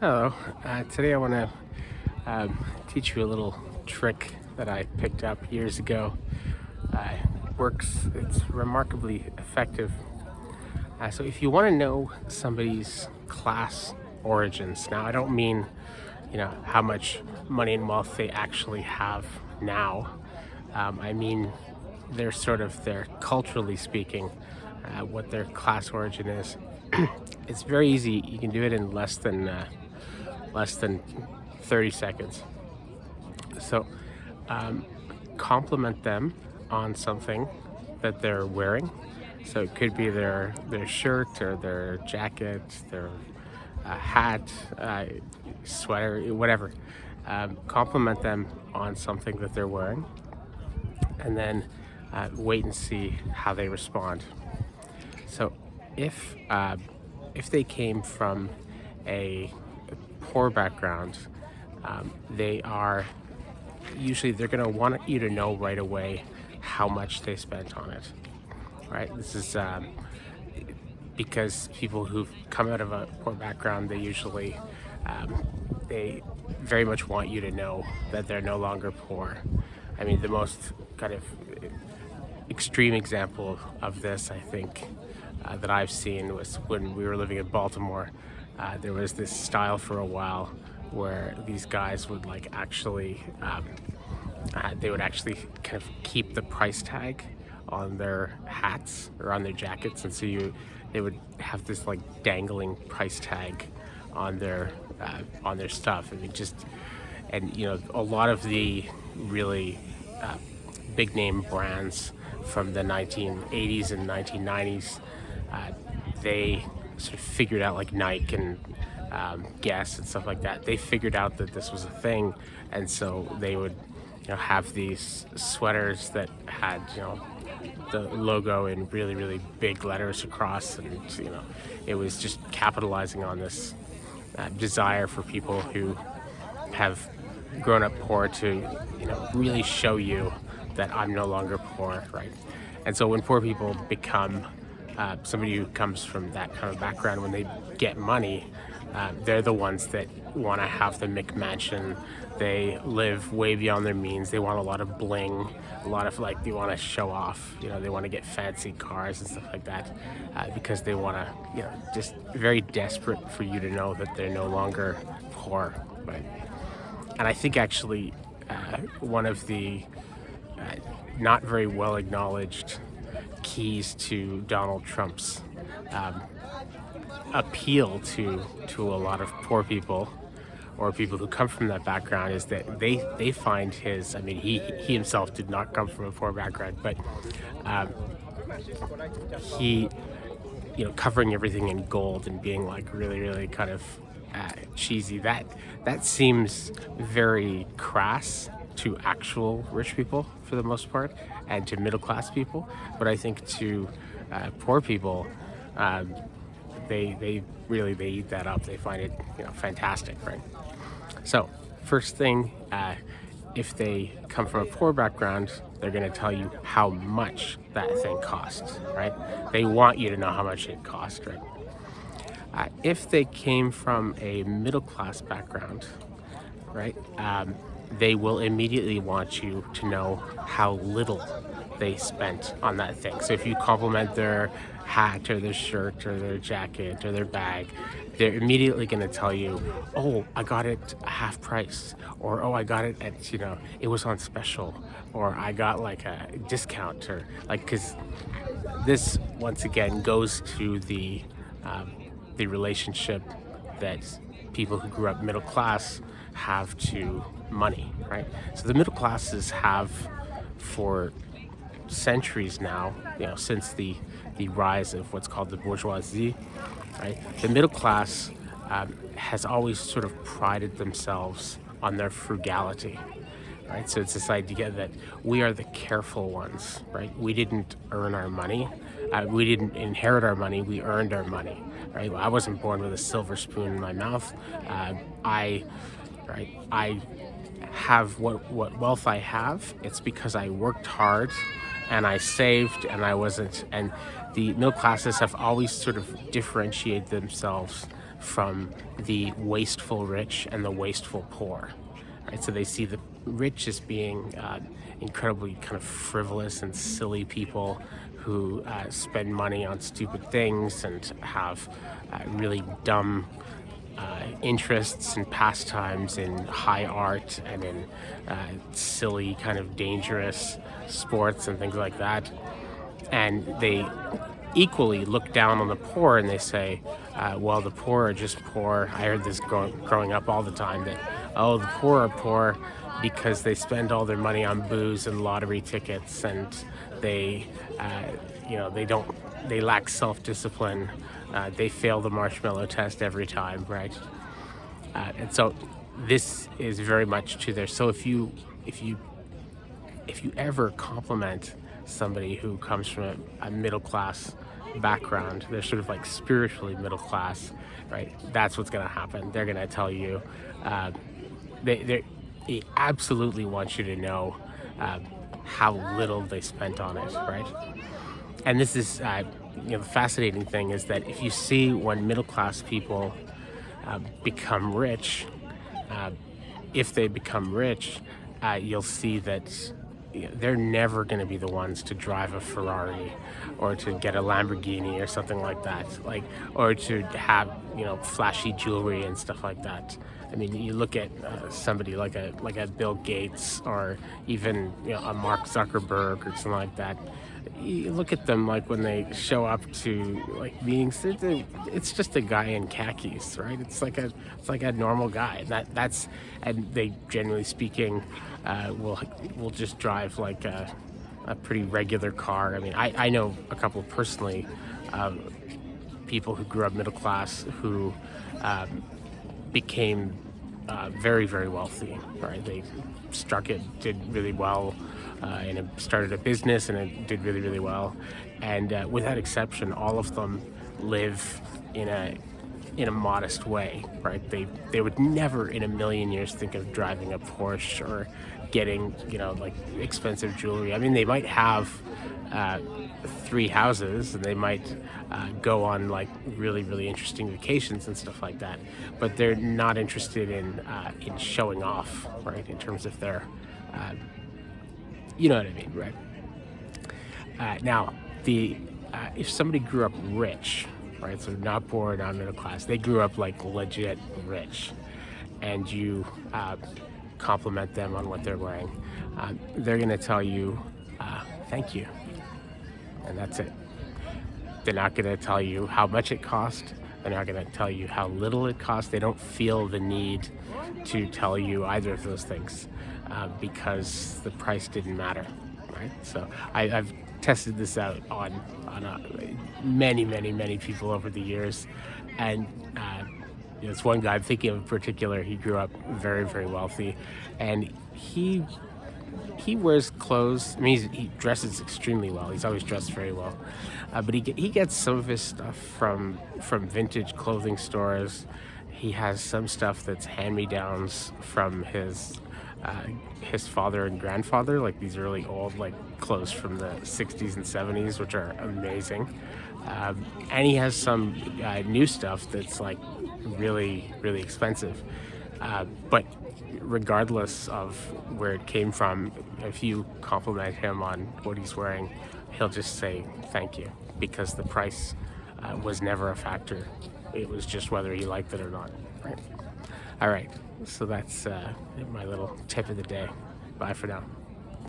Hello. Today I want to teach you a little trick that I picked up years ago. Works, it's remarkably effective. So if you want to know somebody's class origins, now I don't mean, how much money and wealth they actually have now. I mean, their culturally speaking, what their class origin is. It's very easy. You can do it in less than 30 seconds. So compliment them on something that they're wearing. So it could be their shirt or their jacket, their hat, sweater, whatever. Compliment them on something that they're wearing, and then wait and see how they respond. So if they came from a poor background, they're going to want you to know right away how much they spent on it. Right? This is because people who've come out of a poor background, they very much want you to know that they're no longer poor. I mean, the most kind of extreme example of this, I think, that I've seen was when we were living in Baltimore. There was this style for a while where these guys would they would actually kind of keep the price tag on their hats or on their jackets, and so they would have this like dangling price tag on their stuff. A lot of the really big name brands from the 1980s and 1990s, they sort of figured out, like Nike and Guess and stuff like that. They figured out that this was a thing, and so they would have these sweaters that had the logo in really, really big letters across, and it was just capitalizing on this desire for people who have grown up poor to really show you that I'm no longer poor, right? And so when poor people become somebody who comes from that kind of background, when they get money, they're the ones that want to have the McMansion. They live way beyond their means. They want a lot of bling, they want to show off. They want to get fancy cars and stuff like that, because they want to, just very desperate for you to know that they're no longer poor, right? And I think actually one of the not very well acknowledged keys to Donald Trump's appeal to a lot of poor people or people who come from that background is that they find he himself did not come from a poor background, but he covering everything in gold and being like really, really kind of cheesy, that seems very crass to actual rich people for the most part, and to middle class people. But I think to poor people, they eat that up. They find it fantastic, right? So first thing, if they come from a poor background, they're going to tell you how much that thing costs, right? They want you to know how much it costs, right? If they came from a middle class background, right, they will immediately want you to know how little they spent on that thing. So if you compliment their hat or their shirt or their jacket or their bag, they're immediately going to tell you, oh, I got it half price, or oh, I got it at, it was on special, or I got like a discount, or because this once again goes to the relationship that people who grew up middle class have to money, right? So the middle classes have for centuries now, since the rise of what's called the bourgeoisie, right? The middle class has always sort of prided themselves on their frugality, right? So it's this idea that we are the careful ones, right? We didn't earn our money. We didn't inherit our money. We earned our money, right? I wasn't born with a silver spoon in my mouth. I have what wealth I have. It's because I worked hard and I saved, and the middle classes have always sort of differentiated themselves from the wasteful rich and the wasteful poor. Right? So they see the rich as being incredibly kind of frivolous and silly people who spend money on stupid things and have really dumb interests and pastimes in high art and in silly, kind of dangerous sports and things like that. And they equally look down on the poor and they say, well, the poor are just poor. I heard this growing up all the time that, oh, the poor are poor because they spend all their money on booze and lottery tickets, and they, they lack self-discipline. They fail the marshmallow test every time, right? And so this is very much to their. So if you ever compliment somebody who comes from a middle class background, they're sort of like spiritually middle class, right? That's what's going to happen. They're going to tell you, they absolutely want you to know how little they spent on it, right? And this is, the fascinating thing is that if you see when middle class people become rich, if they become rich, you'll see that they're never going to be the ones to drive a Ferrari or to get a Lamborghini or something like that, or to have flashy jewelry and stuff like that. I mean, you look at somebody like a Bill Gates or even a Mark Zuckerberg or something like that. You look at them like when they show up to like meetings, it's just a guy in khakis, right? It's like a normal guy. And they, generally speaking, will just drive like a pretty regular car. I mean, I know a couple personally, people who grew up middle class who became very, very wealthy, right? They struck it, did really well, and it started a business and it did really, really well. And without exception, all of them live in a modest way, right? They would never in a million years think of driving a Porsche or getting, like expensive jewelry. I mean, they might have 3 houses and they might go on like really, really interesting vacations and stuff like that, but they're not interested in showing off, right? In terms of their, you know what I mean, right? Now, if somebody grew up rich, right? So not poor, not middle class. They grew up like legit rich, and you compliment them on what they're wearing. They're going to tell you, thank you. And that's it. They're not going to tell you how much it cost. They're not going to tell you how little it cost. They don't feel the need to tell you either of those things because the price didn't matter, right? So I've tested this out on many people over the years, and this one guy I'm thinking of in particular. He grew up very, very wealthy, and he wears clothes. I mean, he dresses extremely well. He's always dressed very well, but he gets some of his stuff from vintage clothing stores. He has some stuff that's hand-me-downs from his father and grandfather, like these really old like clothes from the 60s and 70s, which are amazing. And he has some new stuff that's like really, really expensive. But regardless of where it came from, if you compliment him on what he's wearing, he'll just say thank you, because the price was never a factor. It was just whether he liked it or not, right? All right, so that's my little tip of the day. Bye for now.